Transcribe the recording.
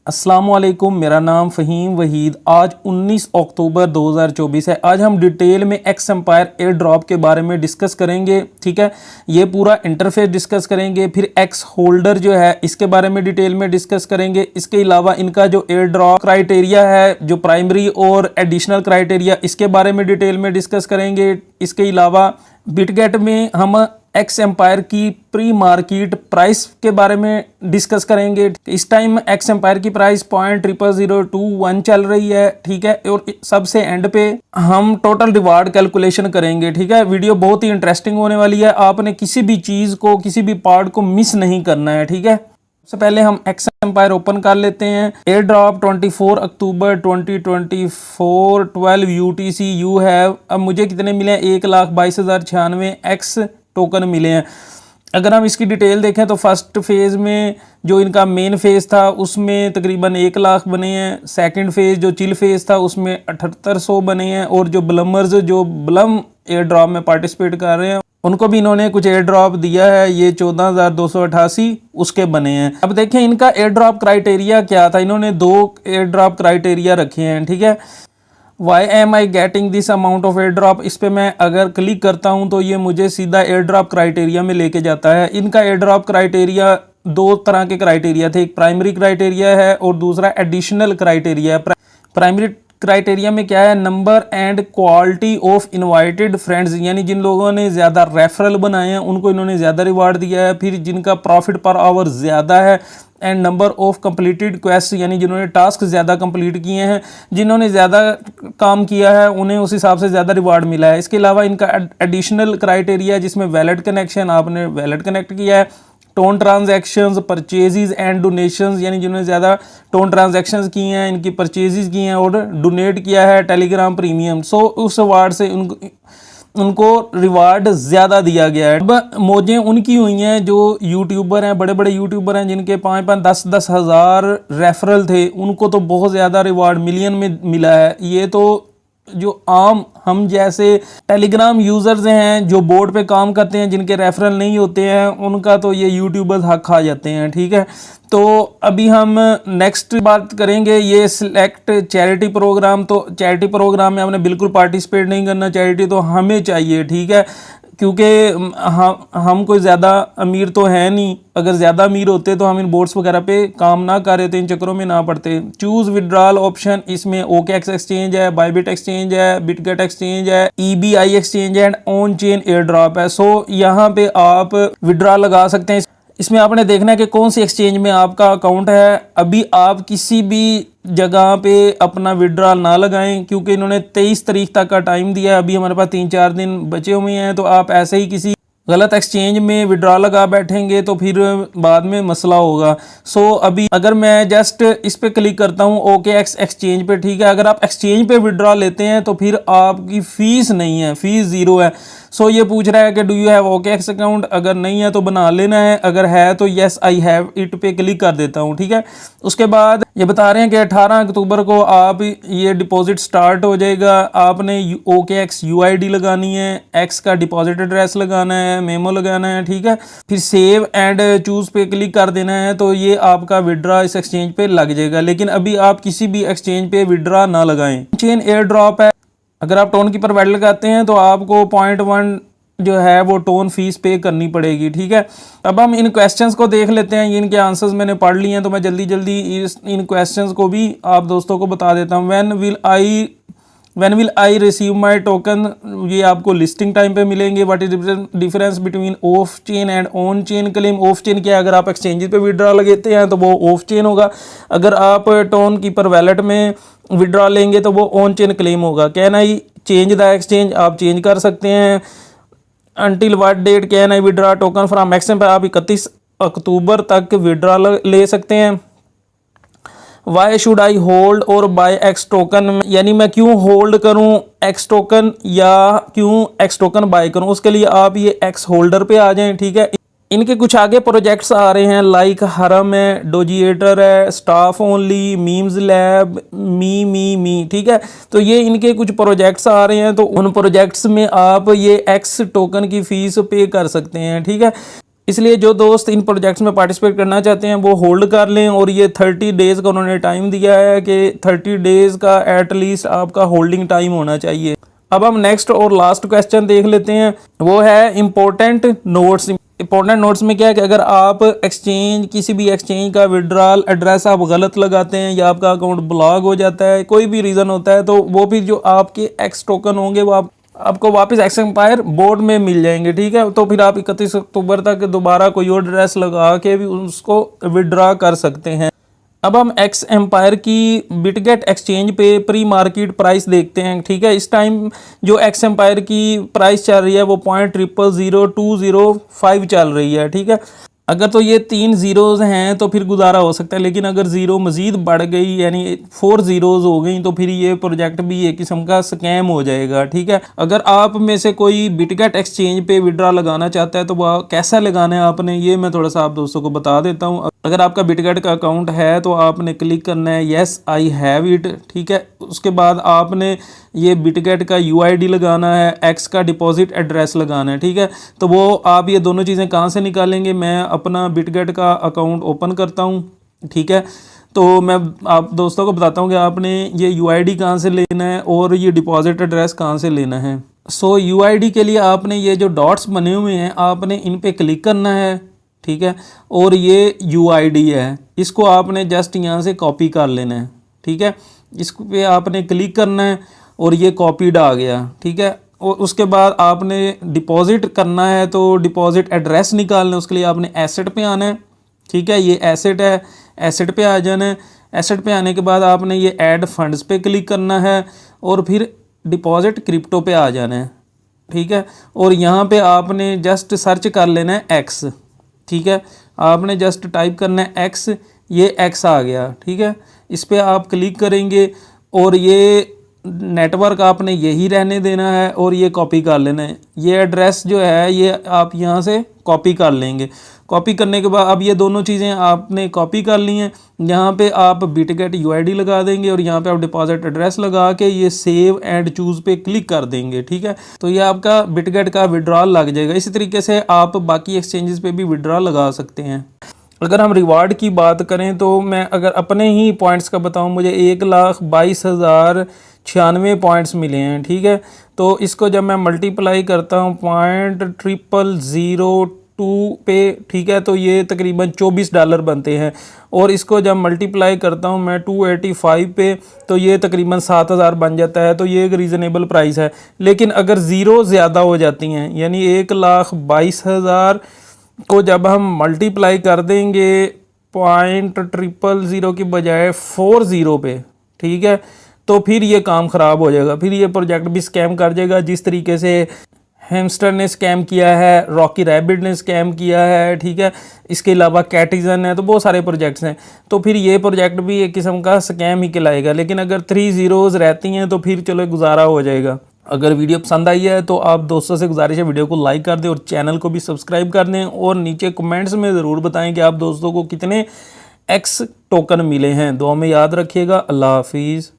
अस्सलाम वालेकुम, मेरा नाम फ़हीम वहीद। आज 19 अक्टूबर 2024 है। आज हम डिटेल में एक्स एम्पायर एयर ड्रॉप के बारे में डिस्कस करेंगे। ठीक है, ये पूरा इंटरफेस डिस्कस करेंगे। फिर एक्स होल्डर जो है इसके बारे में डिटेल में डिस्कस करेंगे। इसके अलावा इनका जो एयर ड्रॉप क्राइटेरिया है, जो प्राइमरी और एडिशनल क्राइटेरिया, इसके बारे में डिटेल में डिस्कस करेंगे। इसके अलावा बिटगेट में हम एक्स एम्पायर की प्री मार्केट प्राइस के बारे में डिस्कस करेंगे। इस टाइम एक्स एम्पायर की प्राइस 0.0021 चल रही है। ठीक है, और सबसे एंड पे हम टोटल रिवार्ड कैलकुलेशन करेंगे। ठीक है, वीडियो बहुत ही इंटरेस्टिंग होने वाली है। आपने किसी भी चीज़ को, किसी भी पार्ट को मिस नहीं करना है। ठीक है, सबसे पहले हम एक्स एम्पायर ओपन कर लेते हैं। Air drop 24 October 2024 12 UTC you have. अब मुझे कितने मिले हैं? 1,22,096 एक्स टोकन मिले हैं। अगर हम इसकी डिटेल देखें तो फर्स्ट फेज़ में जो इनका मेन फेज़ था उसमें तकरीबन 1 लाख बने हैं। सेकंड फेज़ जो चिल फेज़ था उसमें 7800 बने हैं। और जो ब्लमर्स जो ब्लम एयर ड्रॉप में पार्टिसिपेट कर रहे हैं उनको भी इन्होंने कुछ एयर ड्रॉप दिया है। ये 14,288 उसके बने हैं। अब देखें इनका एयर ड्रॉप क्राइटेरिया क्या था। इन्होंने 2 एयर ड्रॉप क्राइटेरिया रखे हैं। ठीक है, why am I getting this amount of air drop, इस पर मैं अगर क्लिक करता हूं तो ये मुझे सीधा एयर ड्रॉप क्राइटेरिया में लेके जाता है। इनका एयर ड्रॉप क्राइटेरिया 2 तरह के क्राइटेरिया थे। एक प्राइमरी क्राइटेरिया है और दूसरा एडिशनल क्राइटेरिया है। प्राइमरी क्राइटेरिया में क्या है? Number and quality of invited friends, यानी जिन लोगों ने ज़्यादा रेफरल बनाए हैं उनको इन्होंने ज़्यादा रिवार्ड दिया है। फिर जिनका प्रॉफिट पर आवर ज़्यादा है, and number of completed quest, यानी जिन्होंने टास्क ज़्यादा कंप्लीट किए हैं, जिन्होंने ज़्यादा काम किया है उन्हें उस हिसाब से ज़्यादा रिवार्ड मिला है। इसके अलावा इनका एडिशनल क्राइटेरिया जिसमें वैलेट कनेक्शन, आपने वैलेट कनेक्ट किया है, tone transactions, purchases and donations, यानी जिन्होंने ज़्यादा टोन ट्रांजैक्शंस किए हैं, इनकी परचेजेस किए हैं और डोनेट किया है टेलीग्राम प्रीमियम, सो उस अवार्ड से उनको रिवार्ड ज़्यादा दिया गया है। अब मौजें उनकी हुई हैं जो यूट्यूबर हैं, बड़े बड़े यूट्यूबर हैं जिनके 5-5 10-10 हज़ार रेफरल थे, उनको तो बहुत ज़्यादा रिवार्ड मिलियन में मिला है। ये तो जो आम हम जैसे टेलीग्राम यूज़र्स हैं जो बोर्ड पे काम करते हैं, जिनके रेफरल नहीं होते हैं, उनका तो ये यूट्यूबर्स हक खा जाते हैं। ठीक है, तो अभी हम नेक्स्ट बात करेंगे ये सिलेक्ट चैरिटी प्रोग्राम। तो चैरिटी प्रोग्राम में हमने बिल्कुल पार्टिसिपेट नहीं करना। चैरिटी तो हमें चाहिए। ठीक है, क्योंकि हम कोई ज़्यादा अमीर तो है नहीं। अगर ज़्यादा अमीर होते तो हम इन बोर्ड्स वगैरह पे काम ना कर रहे थे, इन चक्करों में ना पड़ते। चूज़ विड्रॉल ऑप्शन, इसमें OKX एक्सचेंज है, बायबिट एक्सचेंज है, बिटगेट एक्सचेंज है, EBI एक्सचेंज है and on chain air drop है। सो यहाँ पे आप विड्रॉल लगा सकते हैं। इसमें आपने देखना है कि कौन सी एक्सचेंज में आपका अकाउंट है। अभी आप किसी भी जगह पे अपना विड्रॉल ना लगाएं क्योंकि इन्होंने 23 तारीख तक का टाइम दिया है। अभी हमारे पास 3-4 दिन बचे हुए हैं। तो आप ऐसे ही किसी गलत एक्सचेंज में विड्रॉल लगा बैठेंगे तो फिर बाद में मसला होगा। सो अभी अगर मैं जस्ट इस पे क्लिक करता हूँ OKX एक्सचेंज पे, ठीक है, अगर आप एक्सचेंज पे विड्रॉल लेते हैं तो फिर आपकी फ़ीस नहीं है, फ़ीस ज़ीरो है। सो ये पूछ रहा है कि do you have OKX account, अगर नहीं है तो बना लेना है, अगर है तो येस आई हैव इट पे क्लिक कर देता हूँ। ठीक है, उसके बाद ये बता रहे हैं कि 18 अक्टूबर को आप ये डिपॉजिट स्टार्ट हो जाएगा। आपने OKX UID लगानी है, X का डिपॉजिट एड्रेस लगाना है, मेमो लगाना है। ठीक है, फिर सेव एंड चूज़ पे क्लिक कर देना है तो ये आपका विड्रा इस एक्सचेंज पे लग जाएगा। लेकिन अभी आप किसी भी एक्सचेंज पे विड्रा ना लगाएं। चेन एयर ड्रॉप है, अगर आप टोन कीपर वैलेट लगाते हैं तो आपको 0.1 जो है वो टोन फीस पे करनी पड़ेगी। ठीक है, अब हम इन क्वेश्चंस को देख लेते हैं। इनके आंसर्स मैंने पढ़ लिए हैं तो मैं जल्दी जल्दी इन क्वेश्चंस को भी आप दोस्तों को बता देता हूँ। When will I receive my token, ये आपको लिस्टिंग टाइम पे मिलेंगे। What is difference between of chain and on chain claim. Of chain क्या है? अगर आप एक्सचेंज पे विड्रॉ लगाते हैं तो वो ऑफ चेन होगा। अगर आप टोन कीपर वैलेट में विड्रॉ लेंगे तो वो ऑन चेन क्लेम होगा। Can I change the exchange, आप चेंज कर सकते हैं। Until what date can I withdraw token from exchange, आप 31 अक्टूबर तक विड्रॉ ले सकते हैं। वाई शुड आई होल्ड और बाय एक्स टोकन, यानी मैं क्यों होल्ड करूं एक्स टोकन या क्यों एक्स टोकन बाय करूं, उसके लिए आप ये एक्स होल्डर पे आ जाएं। ठीक है, इनके कुछ आगे प्रोजेक्ट्स आ रहे हैं लाइक हरम है, डोजिएटर है, स्टाफ ओनली, मीम्स लैब, मी। ठीक है, तो ये इनके कुछ प्रोजेक्ट्स आ रहे हैं तो उन प्रोजेक्ट्स में आप ये एक्स टोकन की फ़ीस पे कर सकते हैं। ठीक है, इसलिए जो दोस्त इन प्रोजेक्ट्स में पार्टिसिपेट करना चाहते हैं वो होल्ड कर लें, और ये 30 डेज़ का उन्होंने टाइम दिया है कि 30 डेज़ का एटलीस्ट आपका होल्डिंग टाइम होना चाहिए। अब हम नेक्स्ट और लास्ट क्वेश्चन देख लेते हैं, वो है इम्पोर्टेंट नोट्स। इंपॉर्टेंट नोट्स में क्या है कि अगर आप एक्सचेंज किसी भी एक्सचेंज का विड्रॉल एड्रेस आप गलत लगाते हैं या आपका अकाउंट ब्लॉक हो जाता है, कोई भी रीज़न होता है, तो वो फिर जो आपके एक्स टोकन होंगे वो आपको वापस एक्स एम्पायर बोर्ड में मिल जाएंगे, ठीक है। तो फिर आप 31 अक्टूबर तक दोबारा कोई और एड्रेस लगा के भी उसको विड्रॉ कर सकते हैं। अब हम एक्स एम्पायर की बिटगेट एक्सचेंज पे प्री मार्केट प्राइस देखते हैं, ठीक है। इस टाइम जो एक्स एम्पायर की प्राइस चल रही है वो 0.000205 चल रही है, ठीक है। अगर तो ये 3 ज़ीरोज़ हैं तो फिर गुजारा हो सकता है, लेकिन अगर ज़ीरो मज़ीद बढ़ गई यानी 4 ज़ीरोज़ हो गई तो फिर ये प्रोजेक्ट भी एक किस्म का स्कैम हो जाएगा, ठीक है। अगर आप में से कोई बिटगेट एक्सचेंज पे विड्रॉ लगाना चाहता है तो वह कैसा लगाना है आपने, ये मैं थोड़ा सा आप दोस्तों को बता देता हूँ। अगर आपका बिटगेट का अकाउंट है तो आपने क्लिक करना है येस आई हैव इट, ठीक है। उसके बाद आपने ये बिटगेट का यूआईडी लगाना है, एक्स का डिपॉजिट एड्रेस लगाना है, ठीक है। तो वो आप ये दोनों चीज़ें कहाँ से निकालेंगे, मैं अपना बिटगेट का अकाउंट ओपन करता हूँ, ठीक है। तो मैं आप दोस्तों को बताता हूँ कि आपने ये यूआईडी कहाँ से लेना है और ये डिपॉजिट एड्रेस कहाँ से लेना है। सो यूआईडी के लिए आपने ये जो डॉट्स बने हुए हैं आपने इन पे क्लिक करना है, ठीक है। और ये यूआईडी है, इसको आपने जस्ट यहाँ से कॉपी कर लेना है, ठीक है। इस पे आपने क्लिक करना है और ये कॉपीड आ गया, ठीक है। और उसके बाद आपने डिपॉजिट करना है तो डिपॉजिट एड्रेस निकालना है, उसके लिए आपने एसेट पे आना है, ठीक है। ये एसेट है, एसेट पे आ जाना है। एसेट पे आने के बाद आपने ये ऐड फंड्स पे क्लिक करना है और फिर डिपॉजिट क्रिप्टो पे आ जाना है, ठीक है। और यहाँ पे आपने जस्ट सर्च कर लेना है एक्स, ठीक है। आपने जस्ट टाइप करना है एक्स, ये एक्स आ गया, ठीक है। इस पर आप क्लिक करेंगे और ये नेटवर्क आपने यही रहने देना है और ये कॉपी कर लेना है। ये एड्रेस जो है ये आप यहाँ से कॉपी कर लेंगे। कॉपी करने के बाद अब ये दोनों चीज़ें आपने कॉपी कर ली हैं, यहाँ पे आप बिटगेट यूआईडी लगा देंगे और यहाँ पे आप डिपॉजिट एड्रेस लगा के ये सेव एंड चूज़ पे क्लिक कर देंगे, ठीक है। तो ये आपका बिटगेट का विड्रॉल लग जाएगा। इसी तरीके से आप बाकी एक्सचेंजेस पे भी विड्रॉल लगा सकते हैं। अगर हम रिवार्ड की बात करें तो मैं अगर अपने ही पॉइंट्स का बताऊं, मुझे 1,22,096 पॉइंट्स मिले हैं, ठीक है। तो इसको जब मैं मल्टीप्लाई करता हूं $0.0002 पे, ठीक है, तो ये तकरीबन $24 बनते हैं। और इसको जब मल्टीप्लाई करता हूं मैं 285 पे तो ये तकरीबन 7,000 बन जाता है। तो ये एक रीज़नेबल प्राइस है। लेकिन अगर ज़ीरो ज़्यादा हो जाती हैं यानी 1,22,000 को जब हम मल्टीप्लाई कर देंगे 0.000 की बजाय 40 पे, ठीक है, तो फिर ये काम ख़राब हो जाएगा। फिर ये प्रोजेक्ट भी स्कैम कर जाएगा, जिस तरीके से हैमस्टर ने स्कैम किया है, रॉकी रैबिट ने स्कैम किया है, ठीक है। इसके अलावा कैटिजन है, तो बहुत सारे प्रोजेक्ट्स हैं। तो फिर ये प्रोजेक्ट भी एक किस्म का स्कैम ही कहलाएगा। लेकिन अगर 3 ज़ीरोज़ रहती हैं तो फिर चलो गुजारा हो जाएगा। अगर वीडियो पसंद आई है तो आप दोस्तों से गुजारिश है वीडियो को लाइक कर दें और चैनल को भी सब्सक्राइब कर दें, और नीचे कमेंट्स में ज़रूर बताएं कि आप दोस्तों को कितने एक्स टोकन मिले हैं। दुआ में याद रखिएगा। अल्लाह हाफिज़।